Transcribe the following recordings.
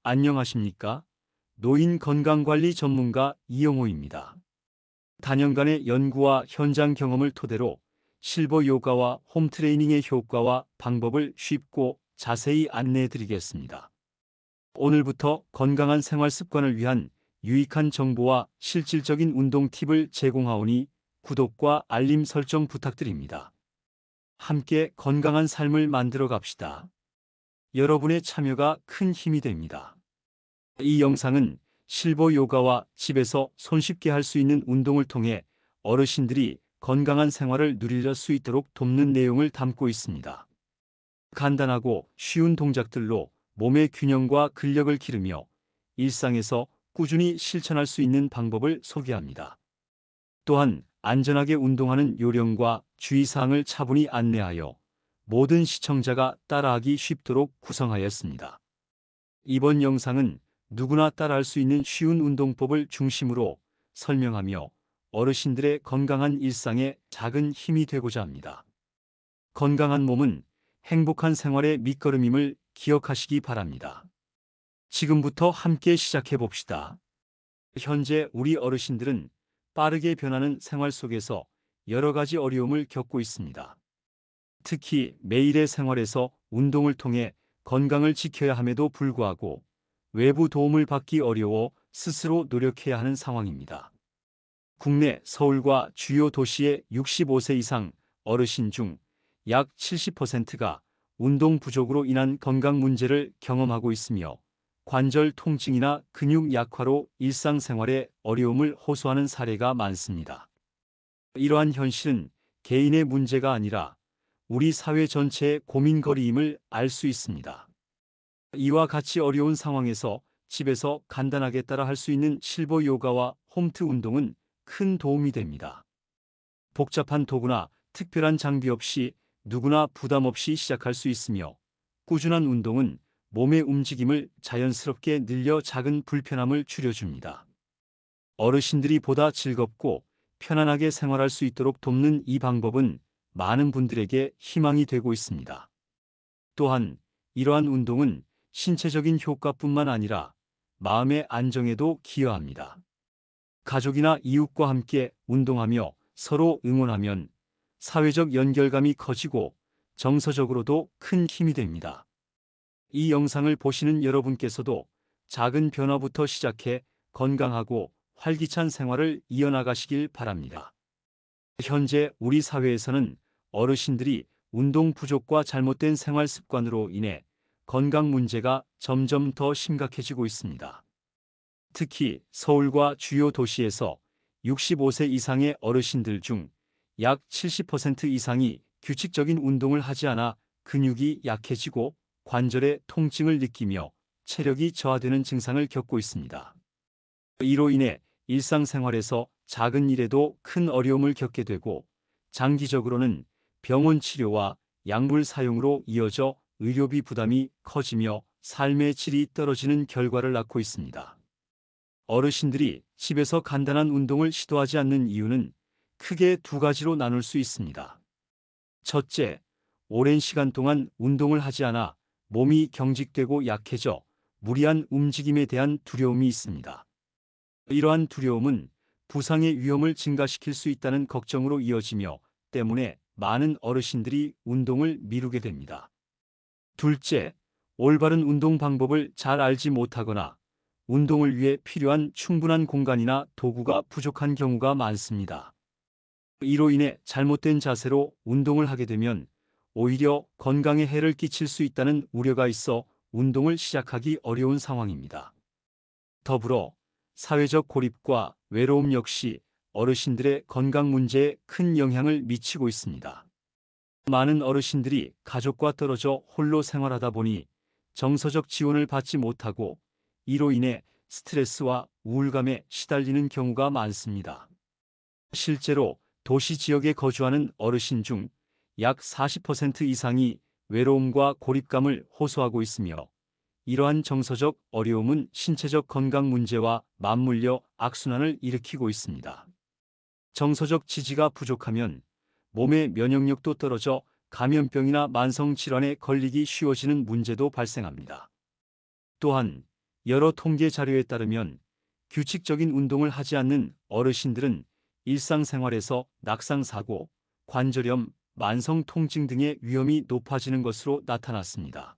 안녕하십니까? 노인 건강관리 전문가 이영호입니다. 다년간의 연구와 현장 경험을 토대로 실버 요가와 홈트레이닝의 효과와 방법을 쉽고 자세히 안내해 드리겠습니다. 오늘부터 건강한 생활 습관을 위한 유익한 정보와 실질적인 운동 팁을 제공하오니 구독과 알림 설정 부탁드립니다. 함께 건강한 삶을 만들어 갑시다. 여러분의 참여가 큰 힘이 됩니다. 이 영상은 실버 요가와 집에서 손쉽게 할 수 있는 운동을 통해 어르신들이 건강한 생활을 누릴 수 있도록 돕는 내용을 담고 있습니다. 간단하고 쉬운 동작들로 몸의 균형과 근력을 기르며 일상에서 꾸준히 실천할 수 있는 방법을 소개합니다. 또한 안전하게 운동하는 요령과 주의사항을 차분히 안내하여 모든 시청자가 따라하기 쉽도록 구성하였습니다. 이번 영상은 누구나 따라할 수 있는 쉬운 운동법을 중심으로 설명하며 어르신들의 건강한 일상에 작은 힘이 되고자 합니다. 건강한 몸은 행복한 생활의 밑거름임을 기억하시기 바랍니다. 지금부터 함께 시작해 봅시다. 현재 우리 어르신들은 빠르게 변하는 생활 속에서 여러 가지 어려움을 겪고 있습니다. 특히 매일의 생활에서 운동을 통해 건강을 지켜야 함에도 불구하고 외부 도움을 받기 어려워 스스로 노력해야 하는 상황입니다. 국내 서울과 주요 도시의 65세 이상 어르신 중 약 70%가 운동 부족으로 인한 건강 문제를 경험하고 있으며 관절 통증이나 근육 약화로 일상생활에 어려움을 호소하는 사례가 많습니다. 이러한 현실은 개인의 문제가 아니라 우리 사회 전체의 고민거리임을 알 수 있습니다. 이와 같이 어려운 상황에서 집에서 간단하게 따라 할 수 있는 실버 요가와 홈트 운동은 큰 도움이 됩니다. 복잡한 도구나 특별한 장비 없이 누구나 부담 없이 시작할 수 있으며 꾸준한 운동은 몸의 움직임을 자연스럽게 늘려 작은 불편함을 줄여줍니다. 어르신들이 보다 즐겁고 편안하게 생활할 수 있도록 돕는 이 방법은 많은 분들에게 희망이 되고 있습니다. 또한 이러한 운동은 신체적인 효과뿐만 아니라 마음의 안정에도 기여합니다. 가족이나 이웃과 함께 운동하며 서로 응원하면 사회적 연결감이 커지고 정서적으로도 큰 힘이 됩니다. 이 영상을 보시는 여러분께서도 작은 변화부터 시작해 건강하고 활기찬 생활을 이어나가시길 바랍니다. 현재 우리 사회에서는 어르신들이 운동 부족과 잘못된 생활 습관으로 인해 건강 문제가 점점 더 심각해지고 있습니다. 특히 서울과 주요 도시에서 65세 이상의 어르신들 중 약 70% 이상이 규칙적인 운동을 하지 않아 근육이 약해지고 관절의 통증을 느끼며 체력이 저하되는 증상을 겪고 있습니다. 이로 인해 일상생활에서 작은 일에도 큰 어려움을 겪게 되고 장기적으로는 병원 치료와 약물 사용으로 이어져 의료비 부담이 커지며 삶의 질이 떨어지는 결과를 낳고 있습니다. 어르신들이 집에서 간단한 운동을 시도하지 않는 이유는 크게 두 가지로 나눌 수 있습니다. 첫째, 오랜 시간 동안 운동을 하지 않아 몸이 경직되고 약해져 무리한 움직임에 대한 두려움이 있습니다. 이러한 두려움은 부상의 위험을 증가시킬 수 있다는 걱정으로 이어지며 때문에 많은 어르신들이 운동을 미루게 됩니다. 둘째, 올바른 운동 방법을 잘 알지 못하거나 운동을 위해 필요한 충분한 공간이나 도구가 부족한 경우가 많습니다. 이로 인해 잘못된 자세로 운동을 하게 되면 오히려 건강에 해를 끼칠 수 있다는 우려가 있어 운동을 시작하기 어려운 상황입니다. 더불어 사회적 고립과 외로움 역시 어르신들의 건강 문제에 큰 영향을 미치고 있습니다. 많은 어르신들이 가족과 떨어져 홀로 생활하다 보니 정서적 지원을 받지 못하고 이로 인해 스트레스와 우울감에 시달리는 경우가 많습니다. 실제로 도시 지역에 거주하는 어르신 중 약 40% 이상이 외로움과 고립감을 호소하고 있으며 이러한 정서적 어려움은 신체적 건강 문제와 맞물려 악순환을 일으키고 있습니다. 정서적 지지가 부족하면 몸의 면역력도 떨어져 감염병이나 만성 질환에 걸리기 쉬워지는 문제도 발생합니다. 또한 여러 통계 자료에 따르면 규칙적인 운동을 하지 않는 어르신들은 일상생활에서 낙상사고, 관절염, 만성 통증 등의 위험이 높아지는 것으로 나타났습니다.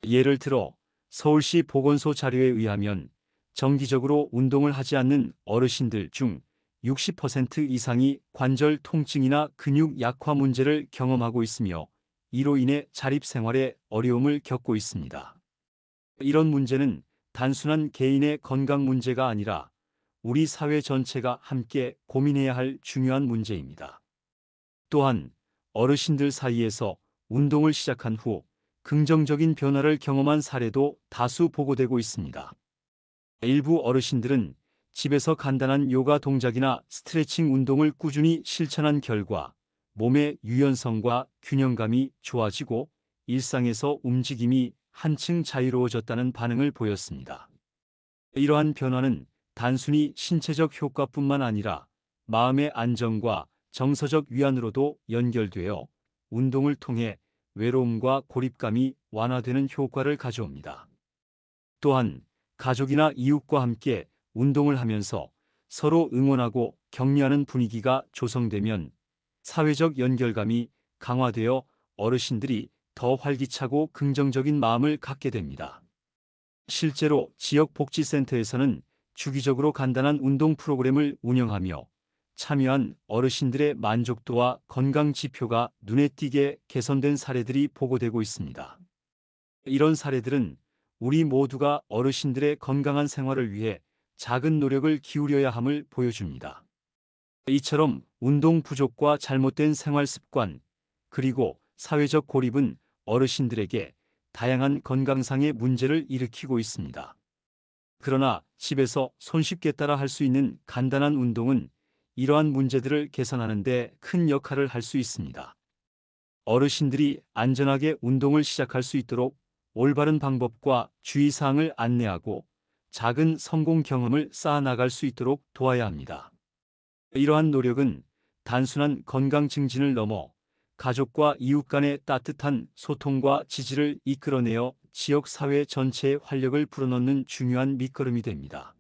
예를 들어 서울시 보건소 자료에 의하면 정기적으로 운동을 하지 않는 어르신들 중 60% 이상이 관절 통증이나 근육 약화 문제를 경험하고 있으며 이로 인해 자립생활에 어려움을 겪고 있습니다. 이런 문제는 단순한 개인의 건강 문제가 아니라 우리 사회 전체가 함께 고민해야 할 중요한 문제입니다. 또한 어르신들 사이에서 운동을 시작한 후 긍정적인 변화를 경험한 사례도 다수 보고되고 있습니다. 일부 어르신들은 집에서 간단한 요가 동작이나 스트레칭 운동을 꾸준히 실천한 결과 몸의 유연성과 균형감이 좋아지고 일상에서 움직임이 한층 자유로워졌다는 반응을 보였습니다. 이러한 변화는 단순히 신체적 효과뿐만 아니라 마음의 안정과 정서적 위안으로도 연결되어 운동을 통해 외로움과 고립감이 완화되는 효과를 가져옵니다. 또한 가족이나 이웃과 함께 운동을 하면서 서로 응원하고 격려하는 분위기가 조성되면 사회적 연결감이 강화되어 어르신들이 더 활기차고 긍정적인 마음을 갖게 됩니다. 실제로 지역 복지센터에서는 주기적으로 간단한 운동 프로그램을 운영하며 참여한 어르신들의 만족도와 건강 지표가 눈에 띄게 개선된 사례들이 보고되고 있습니다. 이런 사례들은 우리 모두가 어르신들의 건강한 생활을 위해 작은 노력을 기울여야 함을 보여줍니다. 이처럼 운동 부족과 잘못된 생활 습관, 그리고 사회적 고립은 어르신들에게 다양한 건강상의 문제를 일으키고 있습니다. 그러나 집에서 손쉽게 따라 할 수 있는 간단한 운동은 이러한 문제들을 개선하는 데 큰 역할을 할 수 있습니다. 어르신들이 안전하게 운동을 시작할 수 있도록 올바른 방법과 주의사항을 안내하고 작은 성공 경험을 쌓아나갈 수 있도록 도와야 합니다. 이러한 노력은 단순한 건강 증진을 넘어 가족과 이웃 간의 따뜻한 소통과 지지를 이끌어내어 지역 사회 전체의 활력을 불어넣는 중요한 밑거름이 됩니다.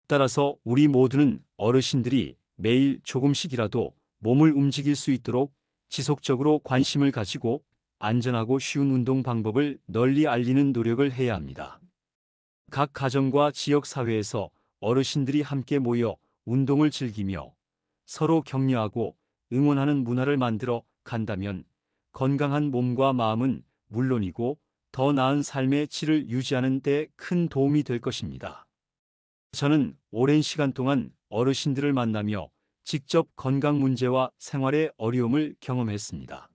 따라서 우리 모두는 어르신들이 매일 조금씩이라도 몸을 움직일 수 있도록 지속적으로 관심을 가지고 안전하고 쉬운 운동 방법을 널리 알리는 노력을 해야 합니다. 각 가정과 지역 사회에서 어르신들이 함께 모여 운동을 즐기며 서로 격려하고 응원하는 문화를 만들어 간다면 건강한 몸과 마음은 물론이고 더 나은 삶의 질을 유지하는 데 큰 도움이 될 것입니다. 저는 오랜 시간 동안 어르신들을 만나며 직접 건강 문제와 생활의 어려움을 경험했습니다.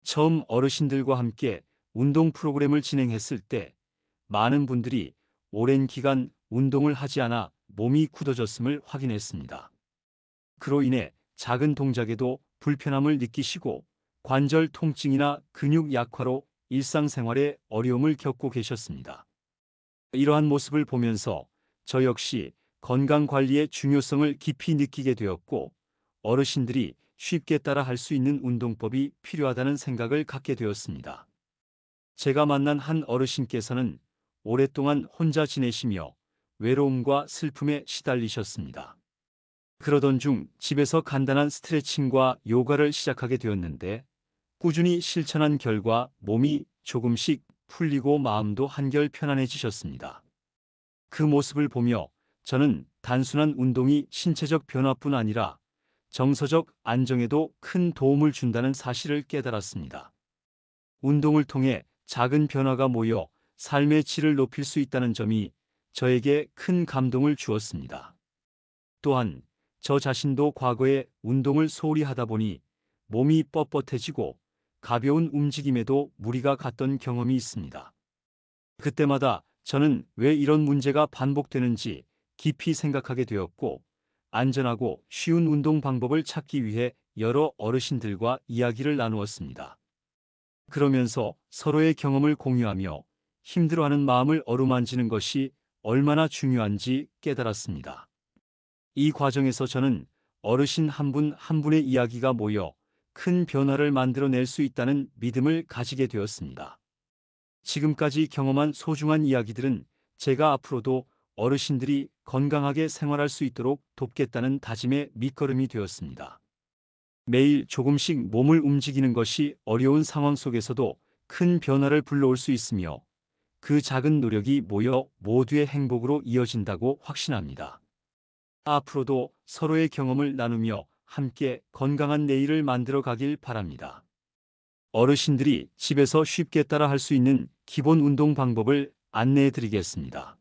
처음 어르신들과 함께 운동 프로그램을 진행했을 때 많은 분들이 오랜 기간 운동을 하지 않아 몸이 굳어졌음을 확인했습니다. 그로 인해 작은 동작에도 불편함을 느끼시고 관절 통증이나 근육 약화로 일상생활에 어려움을 겪고 계셨습니다. 이러한 모습을 보면서 저 역시 건강관리의 중요성을 깊이 느끼게 되었고 어르신들이 쉽게 따라 할 수 있는 운동법이 필요하다는 생각을 갖게 되었습니다. 제가 만난 한 어르신께서는 오랫동안 혼자 지내시며 외로움과 슬픔에 시달리셨습니다. 그러던 중 집에서 간단한 스트레칭과 요가를 시작하게 되었는데 꾸준히 실천한 결과 몸이 조금씩 풀리고 마음도 한결 편안해지셨습니다. 그 모습을 보며 저는 단순한 운동이 신체적 변화뿐 아니라 정서적 안정에도 큰 도움을 준다는 사실을 깨달았습니다. 운동을 통해 작은 변화가 모여 삶의 질을 높일 수 있다는 점이 저에게 큰 감동을 주었습니다. 또한 저 자신도 과거에 운동을 소홀히 하다 보니 몸이 뻣뻣해지고 가벼운 움직임에도 무리가 갔던 경험이 있습니다. 그때마다 저는 왜 이런 문제가 반복되는지 깊이 생각하게 되었고 안전하고 쉬운 운동 방법을 찾기 위해 여러 어르신들과 이야기를 나누었습니다. 그러면서 서로의 경험을 공유하며 힘들어하는 마음을 어루만지는 것이 얼마나 중요한지 깨달았습니다. 이 과정에서 저는 어르신 한 분 한 분의 이야기가 모여 큰 변화를 만들어낼 수 있다는 믿음을 가지게 되었습니다. 지금까지 경험한 소중한 이야기들은 제가 앞으로도 어르신들이 건강하게 생활할 수 있도록 돕겠다는 다짐의 밑거름이 되었습니다. 매일 조금씩 몸을 움직이는 것이 어려운 상황 속에서도 큰 변화를 불러올 수 있으며 그 작은 노력이 모여 모두의 행복으로 이어진다고 확신합니다. 앞으로도 서로의 경험을 나누며 함께 건강한 내일을 만들어 가길 바랍니다. 어르신들이 집에서 쉽게 따라 할 수 있는 기본 운동 방법을 안내해 드리겠습니다.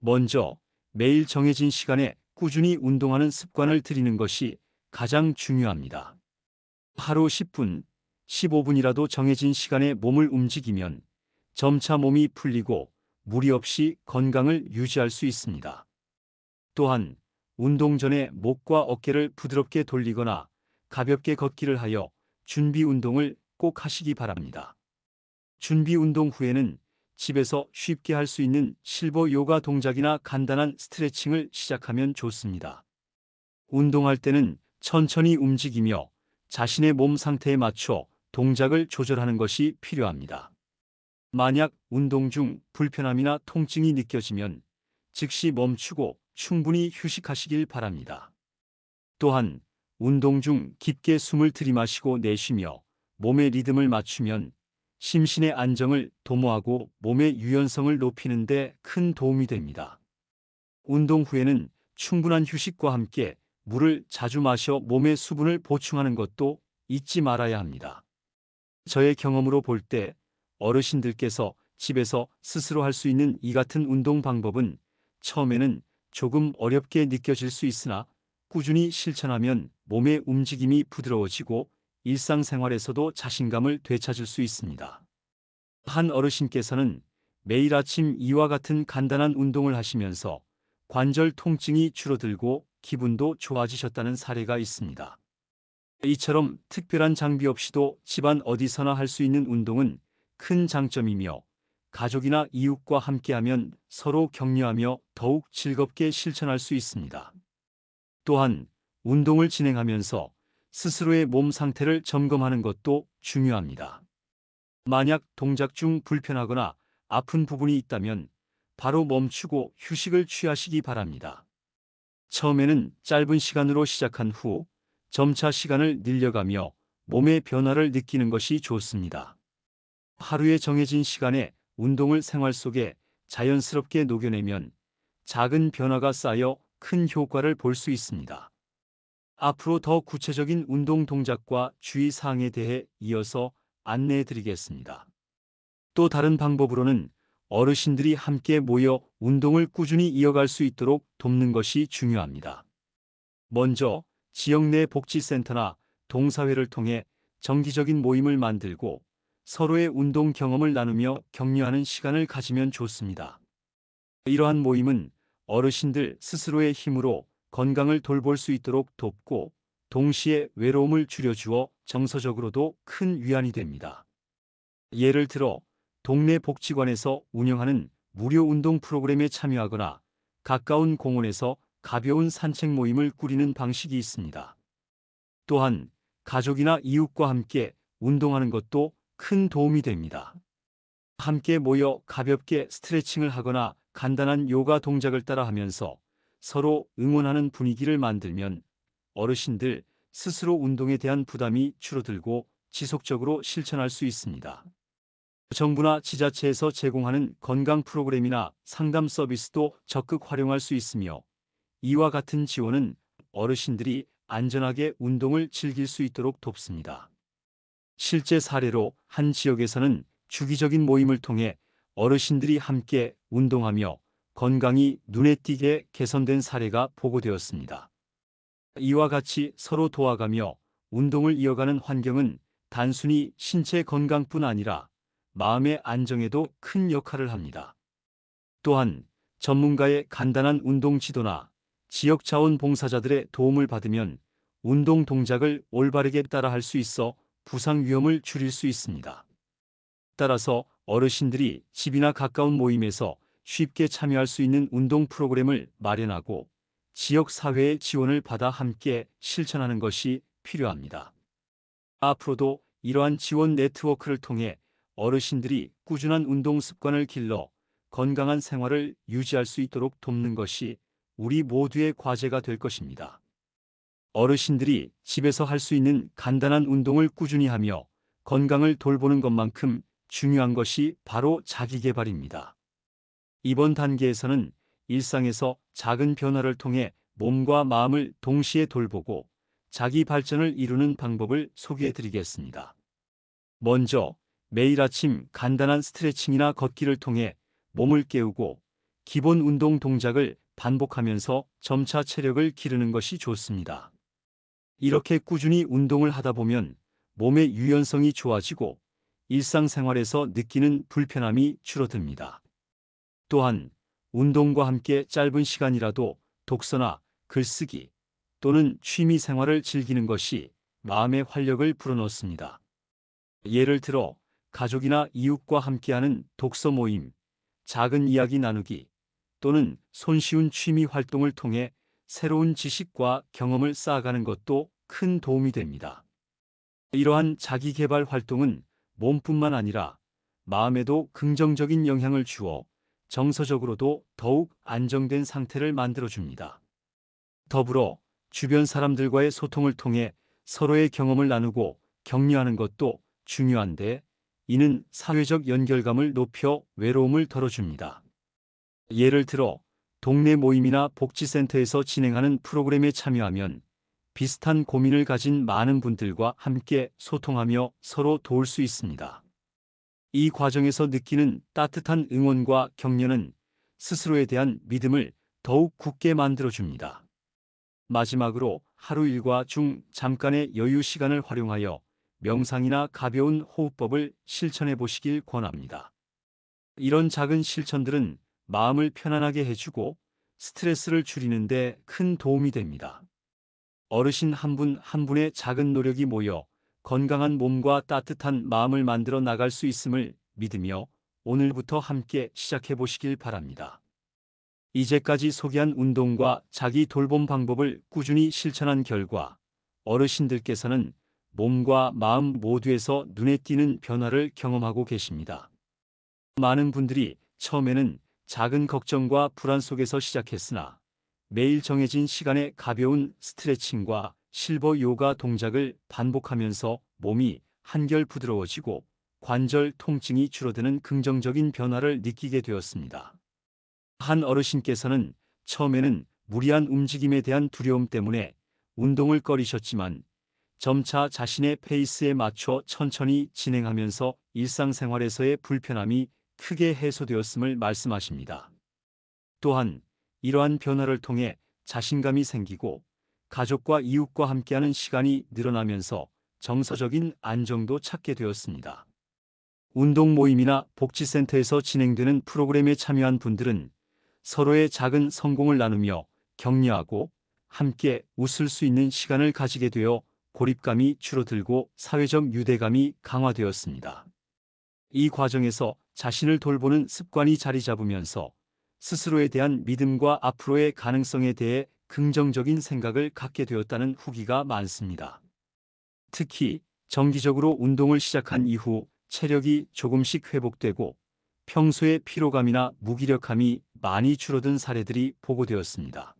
먼저 매일 정해진 시간에 꾸준히 운동하는 습관을 들이는 것이 가장 중요합니다. 하루 10분, 15분이라도 정해진 시간에 몸을 움직이면 점차 몸이 풀리고 무리 없이 건강을 유지할 수 있습니다. 또한 운동 전에 목과 어깨를 부드럽게 돌리거나 가볍게 걷기를 하여 준비 운동을 꼭 하시기 바랍니다. 준비 운동 후에는 집에서 쉽게 할 수 있는 실버 요가 동작이나 간단한 스트레칭을 시작하면 좋습니다. 운동할 때는 천천히 움직이며 자신의 몸 상태에 맞춰 동작을 조절하는 것이 필요합니다. 만약 운동 중 불편함이나 통증이 느껴지면 즉시 멈추고 충분히 휴식하시길 바랍니다. 또한 운동 중 깊게 숨을 들이마시고 내쉬며 몸의 리듬을 맞추면 심신의 안정을 도모하고 몸의 유연성을 높이는 데 큰 도움이 됩니다. 운동 후에는 충분한 휴식과 함께 물을 자주 마셔 몸의 수분을 보충하는 것도 잊지 말아야 합니다. 저의 경험으로 볼 때 어르신들께서 집에서 스스로 할 수 있는 이 같은 운동 방법은 처음에는 조금 어렵게 느껴질 수 있으나 꾸준히 실천하면 몸의 움직임이 부드러워지고 일상생활에서도 자신감을 되찾을 수 있습니다. 한 어르신께서는 매일 아침 이와 같은 간단한 운동을 하시면서 관절 통증이 줄어들고 기분도 좋아지셨다는 사례가 있습니다. 이처럼 특별한 장비 없이도 집안 어디서나 할 수 있는 운동은 큰 장점이며 가족이나 이웃과 함께하면 서로 격려하며 더욱 즐겁게 실천할 수 있습니다. 또한 운동을 진행하면서 스스로의 몸 상태를 점검하는 것도 중요합니다. 만약 동작 중 불편하거나 아픈 부분이 있다면 바로 멈추고 휴식을 취하시기 바랍니다. 처음에는 짧은 시간으로 시작한 후 점차 시간을 늘려가며 몸의 변화를 느끼는 것이 좋습니다. 하루에 정해진 시간에 운동을 생활 속에 자연스럽게 녹여내면 작은 변화가 쌓여 큰 효과를 볼 수 있습니다. 앞으로 더 구체적인 운동 동작과 주의사항에 대해 이어서 안내해 드리겠습니다. 또 다른 방법으로는 어르신들이 함께 모여 운동을 꾸준히 이어갈 수 있도록 돕는 것이 중요합니다. 먼저 지역 내 복지센터나 동사회를 통해 정기적인 모임을 만들고 서로의 운동 경험을 나누며 격려하는 시간을 가지면 좋습니다. 이러한 모임은 어르신들 스스로의 힘으로 건강을 돌볼 수 있도록 돕고 동시에 외로움을 줄여주어 정서적으로도 큰 위안이 됩니다. 예를 들어 동네 복지관에서 운영하는 무료 운동 프로그램에 참여하거나 가까운 공원에서 가벼운 산책 모임을 꾸리는 방식이 있습니다. 또한 가족이나 이웃과 함께 운동하는 것도 큰 도움이 됩니다. 함께 모여 가볍게 스트레칭을 하거나 간단한 요가 동작을 따라하면서 서로 응원하는 분위기를 만들면 어르신들 스스로 운동에 대한 부담이 줄어들고 지속적으로 실천할 수 있습니다. 정부나 지자체에서 제공하는 건강 프로그램이나 상담 서비스도 적극 활용할 수 있으며 이와 같은 지원은 어르신들이 안전하게 운동을 즐길 수 있도록 돕습니다. 실제 사례로 한 지역에서는 주기적인 모임을 통해 어르신들이 함께 운동하며 건강이 눈에 띄게 개선된 사례가 보고되었습니다. 이와 같이 서로 도와가며 운동을 이어가는 환경은 단순히 신체 건강뿐 아니라 마음의 안정에도 큰 역할을 합니다. 또한 전문가의 간단한 운동 지도나 지역 자원봉사자들의 도움을 받으면 운동 동작을 올바르게 따라 할 수 있어 부상 위험을 줄일 수 있습니다. 따라서 어르신들이 집이나 가까운 모임에서 쉽게 참여할 수 있는 운동 프로그램을 마련하고 지역 사회의 지원을 받아 함께 실천하는 것이 필요합니다. 앞으로도 이러한 지원 네트워크를 통해 어르신들이 꾸준한 운동 습관을 길러 건강한 생활을 유지할 수 있도록 돕는 것이 우리 모두의 과제가 될 것입니다. 어르신들이 집에서 할 수 있는 간단한 운동을 꾸준히 하며 건강을 돌보는 것만큼 중요한 것이 바로 자기계발입니다. 이번 단계에서는 일상에서 작은 변화를 통해 몸과 마음을 동시에 돌보고 자기 발전을 이루는 방법을 소개해 드리겠습니다. 먼저 매일 아침 간단한 스트레칭이나 걷기를 통해 몸을 깨우고 기본 운동 동작을 반복하면서 점차 체력을 기르는 것이 좋습니다. 이렇게 꾸준히 운동을 하다 보면 몸의 유연성이 좋아지고 일상생활에서 느끼는 불편함이 줄어듭니다. 또한 운동과 함께 짧은 시간이라도 독서나 글쓰기 또는 취미 생활을 즐기는 것이 마음의 활력을 불어넣습니다. 예를 들어 가족이나 이웃과 함께하는 독서 모임, 작은 이야기 나누기 또는 손쉬운 취미 활동을 통해 새로운 지식과 경험을 쌓아가는 것도 큰 도움이 됩니다. 이러한 자기 개발 활동은 몸뿐만 아니라 마음에도 긍정적인 영향을 주어 정서적으로도 더욱 안정된 상태를 만들어줍니다. 더불어 주변 사람들과의 소통을 통해 서로의 경험을 나누고 격려하는 것도 중요한데, 이는 사회적 연결감을 높여 외로움을 덜어줍니다. 예를 들어 동네 모임이나 복지센터에서 진행하는 프로그램에 참여하면 비슷한 고민을 가진 많은 분들과 함께 소통하며 서로 도울 수 있습니다. 이 과정에서 느끼는 따뜻한 응원과 격려는 스스로에 대한 믿음을 더욱 굳게 만들어줍니다. 마지막으로 하루 일과 중 잠깐의 여유 시간을 활용하여 명상이나 가벼운 호흡법을 실천해 보시길 권합니다. 이런 작은 실천들은 마음을 편안하게 해주고 스트레스를 줄이는 데 큰 도움이 됩니다. 어르신 한 분 한 분의 작은 노력이 모여 건강한 몸과 따뜻한 마음을 만들어 나갈 수 있음을 믿으며 오늘부터 함께 시작해 보시길 바랍니다. 이제까지 소개한 운동과 자기 돌봄 방법을 꾸준히 실천한 결과 어르신들께서는 몸과 마음 모두에서 눈에 띄는 변화를 경험하고 계십니다. 많은 분들이 처음에는 작은 걱정과 불안 속에서 시작했으나 매일 정해진 시간에 가벼운 스트레칭과 실버 요가 동작을 반복하면서 몸이 한결 부드러워지고 관절 통증이 줄어드는 긍정적인 변화를 느끼게 되었습니다. 한 어르신께서는 처음에는 무리한 움직임에 대한 두려움 때문에 운동을 꺼리셨지만 점차 자신의 페이스에 맞춰 천천히 진행하면서 일상생활에서의 불편함이 크게 해소되었음을 말씀하십니다. 또한 이러한 변화를 통해 자신감이 생기고 가족과 이웃과 함께하는 시간이 늘어나면서 정서적인 안정도 찾게 되었습니다. 운동 모임이나 복지센터에서 진행되는 프로그램에 참여한 분들은 서로의 작은 성공을 나누며 격려하고 함께 웃을 수 있는 시간을 가지게 되어 고립감이 줄어들고 사회적 유대감이 강화되었습니다. 이 과정에서 자신을 돌보는 습관이 자리 잡으면서 스스로에 대한 믿음과 앞으로의 가능성에 대해 긍정적인 생각을 갖게 되었다는 후기가 많습니다. 특히 정기적으로 운동을 시작한 이후 체력이 조금씩 회복되고 평소의 피로감이나 무기력함이 많이 줄어든 사례들이 보고되었습니다.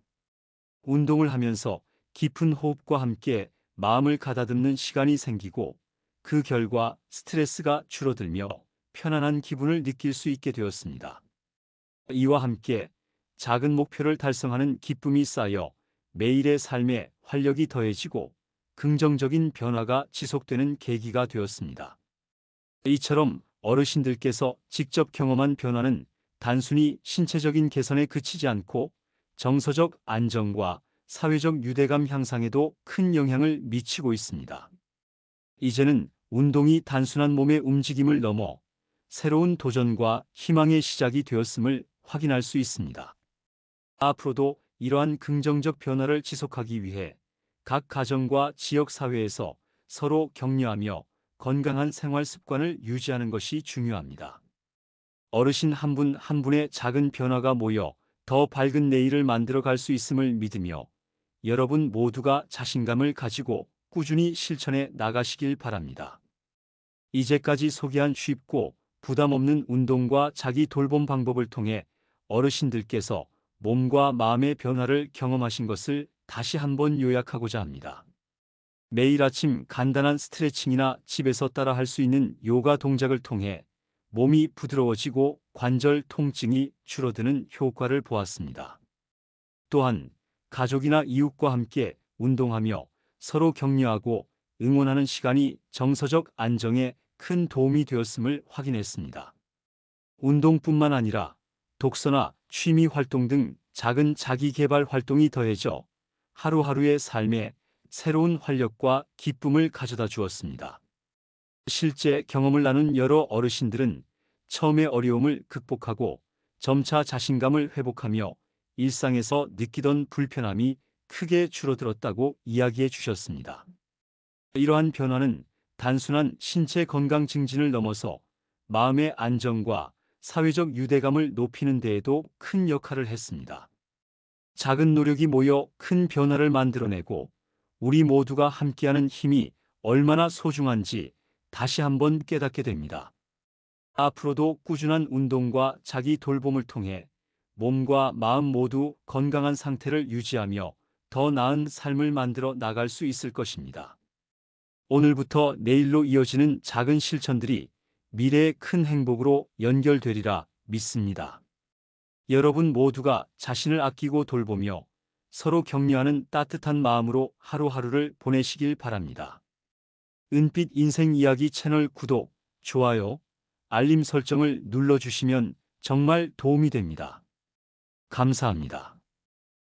운동을 하면서 깊은 호흡과 함께 마음을 가다듬는 시간이 생기고 그 결과 스트레스가 줄어들며 편안한 기분을 느낄 수 있게 되었습니다. 이와 함께 작은 목표를 달성하는 기쁨이 쌓여 매일의 삶에 활력이 더해지고 긍정적인 변화가 지속되는 계기가 되었습니다. 이처럼 어르신들께서 직접 경험한 변화는 단순히 신체적인 개선에 그치지 않고 정서적 안정과 사회적 유대감 향상에도 큰 영향을 미치고 있습니다. 이제는 운동이 단순한 몸의 움직임을 넘어 새로운 도전과 희망의 시작이 되었음을 확인할 수 있습니다. 앞으로도 이러한 긍정적 변화를 지속하기 위해 각 가정과 지역 사회에서 서로 격려하며 건강한 생활 습관을 유지하는 것이 중요합니다. 어르신 한 분 한 분의 작은 변화가 모여 더 밝은 내일을 만들어 갈 수 있음을 믿으며 여러분 모두가 자신감을 가지고 꾸준히 실천해 나가시길 바랍니다. 이제까지 소개한 쉽고 부담 없는 운동과 자기 돌봄 방법을 통해 어르신들께서 몸과 마음의 변화를 경험하신 것을 다시 한번 요약하고자 합니다. 매일 아침 간단한 스트레칭이나 집에서 따라 할 수 있는 요가 동작을 통해 몸이 부드러워지고 관절 통증이 줄어드는 효과를 보았습니다. 또한 가족이나 이웃과 함께 운동하며 서로 격려하고 응원하는 시간이 정서적 안정에 큰 도움이 되었음을 확인했습니다. 운동뿐만 아니라 독서나 취미 활동 등 작은 자기 개발 활동이 더해져 하루하루의 삶에 새로운 활력과 기쁨을 가져다 주었습니다. 실제 경험을 나눈 여러 어르신들은 처음의 어려움을 극복하고 점차 자신감을 회복하며 일상에서 느끼던 불편함이 크게 줄어들었다고 이야기해 주셨습니다. 이러한 변화는 단순한 신체 건강 증진을 넘어서 마음의 안정과 사회적 유대감을 높이는 데에도 큰 역할을 했습니다. 작은 노력이 모여 큰 변화를 만들어내고 우리 모두가 함께하는 힘이 얼마나 소중한지 다시 한번 깨닫게 됩니다. 앞으로도 꾸준한 운동과 자기 돌봄을 통해 몸과 마음 모두 건강한 상태를 유지하며 더 나은 삶을 만들어 나갈 수 있을 것입니다. 오늘부터 내일로 이어지는 작은 실천들이 미래의 큰 행복으로 연결되리라 믿습니다. 여러분 모두가 자신을 아끼고 돌보며 서로 격려하는 따뜻한 마음으로 하루하루를 보내시길 바랍니다. 은빛 인생 이야기 채널 구독, 좋아요, 알림 설정을 눌러주시면 정말 도움이 됩니다. 감사합니다.